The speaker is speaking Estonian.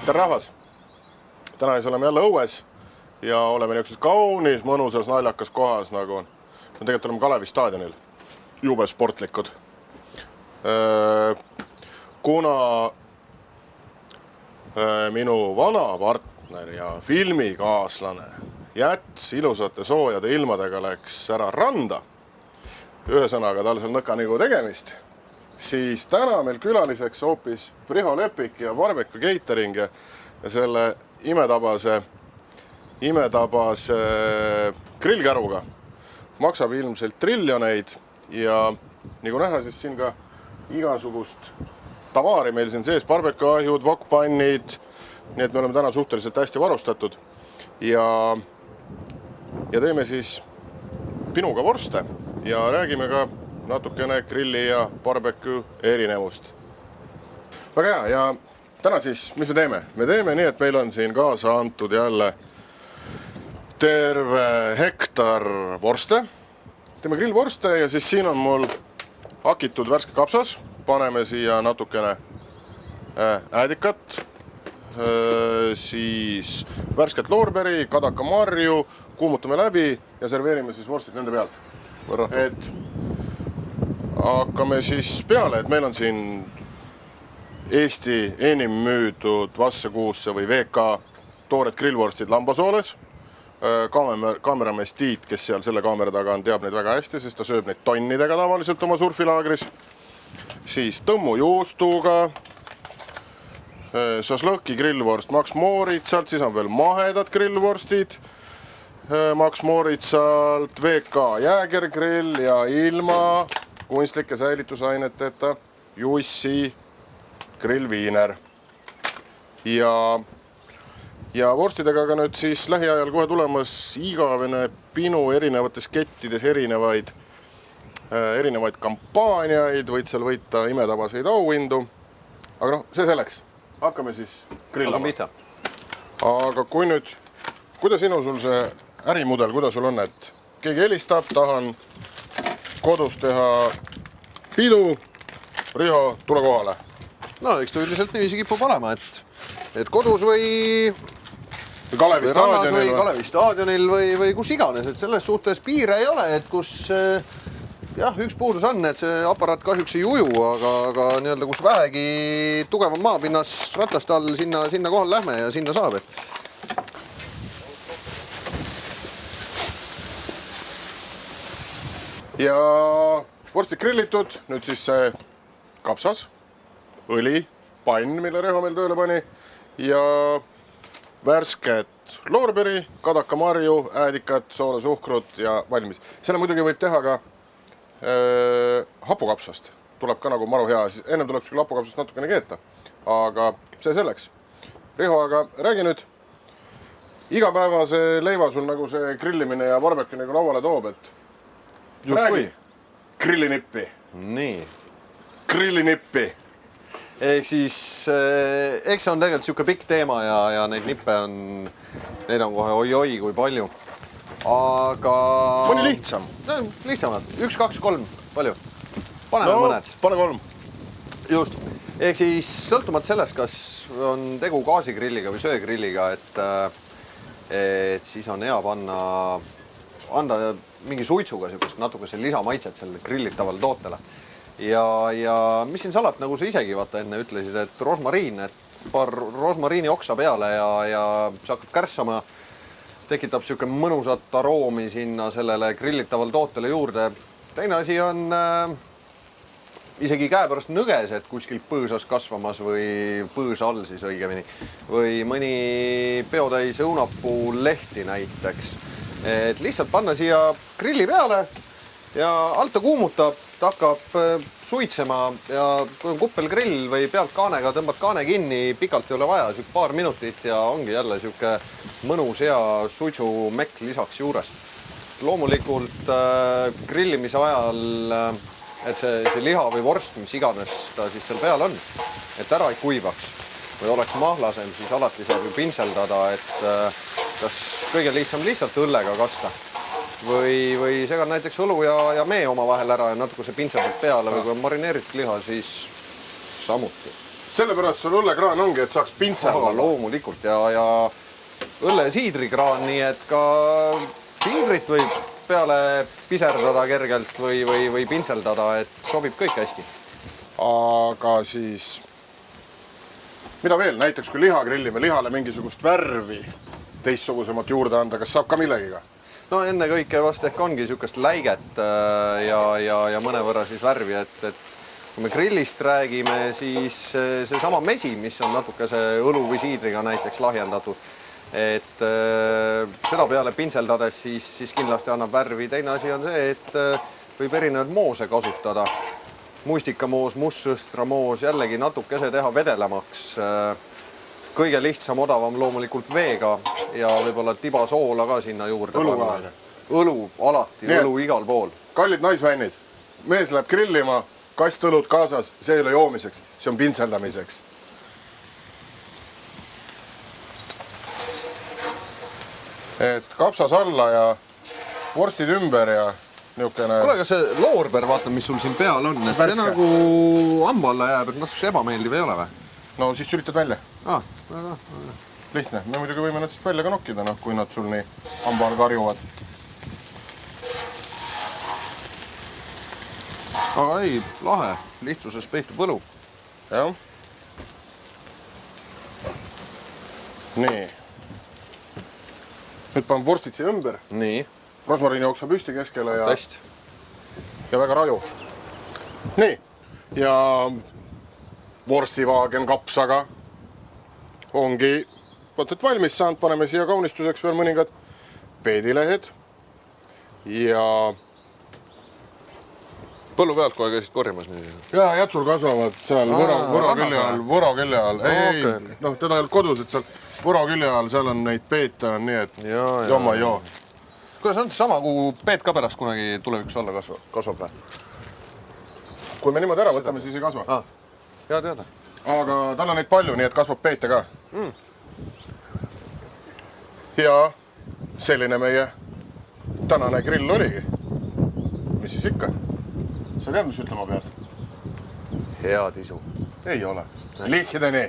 Tere rahvas! Täna oleme jälle õues ja oleme niisuguses kaunis, mõnusas, naljakas kohas, nagu on. Me tegelikult oleme Kalevi staadionil. Jube sportlikud. Kuna minu vana partner ja filmikaaslane Jäts ilusate soojade ilmadega läks ära randa, ühesõnaga tal seal nõka nagu tegemist, siis täna meil külaliseks hoopis Riho Lepik ja Barbecue Catering ja selle imetabase grillkäruga. Maksab ilmselt triljoneid ja nagu näha, siis siin ka igasugust tavaari meil siin sees, barbecue-ahjud, wokpannid, nii et me oleme täna suhteliselt hästi varustatud ja teeme siis pinuga vorste ja räägime ka natukene grilli ja barbecue erinevust. Väga hea ja täna siis, mis me teeme? Me teeme nii, et meil on siin kaasa antud jälle terve hektar vorste. Teeme grillvorste ja siis siin on mul hakitud värske kapsas. Paneme siia natukene äädikat, siis värsket loorberi, kadakamarju, kuumutame läbi ja serveerime siis vorstid nende pealt. Et hakkame siis peale, et meil on siin Eesti enim müüdud Vassekuusse või VK toored grillvorstid lambasooles. Kaameramees Tiit, kes seal selle kaamera taga on, teab neid väga hästi, sest ta sööb neid tonnidega tavaliselt oma surfilaagris. Siis tõmmu juustuga, šašlõki grillvorst Max Moritsalt, siis on veel mahedad grillvorstid Max Moritsalt, VK jäägergrill ja ilma kunstlike säilitusaineteta Jussi grillviiner. Ja vorstidega ka nüüd siis lähiajal kohe tulemas igavene pinu erinevates kettides erinevaid kampaaniaid, võid seal võita imetabaseid auhindu. Aga see selleks. Hakkame siis grillama. Aga kui nüüd, kuidas sinu sul see ärimudel, kuidas sul on, et keegi helistab, tahan kodus teha pidu, Riho, tule kohale. No, eks ta üldiselt niiviisi kipub olema, et kodus või Kalevi staadionil või kus iganes, et selles suhtes piire ei ole, et kus jah, üks puudus on, et see aparaat kahjuks ei uju, aga nii-öelda kus vähegi tugevam maapinnas ratast all sinna kohal lähme ja sinna saab. Ja vorstid grillitud, nüüd siis see kapsas, õli, pann, mille Riho meil tööle pani ja värsket loorberi, kadakamarju, äädikat, soola, suhkrut ja valmis. Selle muidugi võib teha ka hapukapsast. Tuleb ka nagu maru hea. Ennem tuleb küll hapukapsast natukene keeta, aga see selleks. Riho, aga räägi nüüd, igapäevase leiva sul nagu see grillimine ja barbecue nagu lauale toob, et räägi. Grillinippi. Nii. Grillinippi. Ehk siis, eks see on tegelikult siuke pikk teema ja neid nippe neid on kohe oi-oi kui palju. Aga mõni lihtsam. Lihtsamad. 1, 2, 3. Palju? Paneme mõned. Pane 3. Just. Ehk siis sõltumata sellest, kas on tegu gaasigrilliga või söegrilliga, et siis on hea anda mingi suitsuga natukese lisamaitset selle grillitavale tootele. Ja mis siin salat, nagu sa isegi vaata enne ütlesid, et rosmariin, et paar rosmariini oksa peale ja see hakkab kärssama, tekitab siuke mõnusat aroomi sinna sellele grillitaval tootele juurde. Teine asi on isegi käepärast nõges, et kuskil põõsas kasvamas või põõsa all siis õigemini või mõni peotäis õunapuu lehti näiteks. Et lihtsalt panna siia grilli peale ja alt ta kuumutab, ta hakkab suitsema ja kui on kuppelgrill või pealt kaanega tõmbad kaane kinni, pikalt ei ole vaja, paar minutit ja ongi jälle siuke mõnus hea suitsumekk lisaks juures. Loomulikult grillimise ajal, et see liha või vorst, mis iganes ta siis seal peal on, et ära ei kuivaks või oleks mahlasem, siis alati saab ju pintseldada, et kas kõige lihtsalt õllega kasta. Või segan näiteks õlu ja mee oma vahel ära ja natuke see pintseldab peale või kui on marineeritud liha, siis samuti. sellepärast sul õllekraan ongi, et saaks pintserdada. Loomulikult ja õlle siidrikraan, nii et ka siidrit võib peale piserdada kergelt või pintseldada, et sobib kõik hästi. Aga siis, mida veel? Näiteks kui liha grillime, lihale mingisugust värvi teistsugusemat juurde anda, kas saab ka millegiga? No enne kõike vast ehk ongi niisugust läiget ja mõnevõrra siis värvi, et kui me grillist räägime, siis seesama mesi, mis on natukese õlu või siidriga näiteks lahjendatud, et seda peale pintseldades siis kindlasti annab värvi. Teine asi on see, et võib erinevaid moose kasutada. Mustikamoos, mustsõstramoos, jällegi natukese teha vedelemaks. Kõige lihtsam, odavam loomulikult veega ja võib-olla tiba soola ka sinna juurde. Õlu alati, õlu igal pool. Kallid naisvännid, mees läheb grillima, kast õlut kaasas, see ei ole joomiseks, see on pintseldamiseks. Et kapsas alla ja vorstid ümber ja niisugune... Kuule, aga see loorber, vaata, mis sul siin peal on, et see nagu hamba alla jääb, et see ebameeldiv ei ole või? No siis sülitad välja. Väga. Lihtne. Me muidugi võime nad siis välja ka nokkida, kui nad sul nii hamba all karjuvad. Aga ei, lahe. Lihtsuses peitub võlu. Jah. Nii. Nüüd panen vorstid siia ümber. Nii. Rosmarin jookseb püsti keskele ja väga raju. Nii. Ja vorstivaagen kapsaga ongi võtad valmis saanud. Paneme siia kaunistuseks veel mõningad peedilehed ja põllu pealt kohe käisid korjamas nii? Ja jätsul kasvavad seal võro külje all. Ei, teda ei olnud kodus, et seal võro külje all, seal on neid peete on nii, et joma joo. Kuidas on sama, kui peet ka pärast kunagi tulevikus alla kasvab või? Kui me niimoodi ära võtame, siis ei kasva. Hea teada. Aga tal on neid palju, nii et kasvab peete ka. Ja selline meie tänane grill oligi. Mis siis ikka? Sa tead, mis ütlema pead? Hea tisu. Ei ole. Lihtne nii.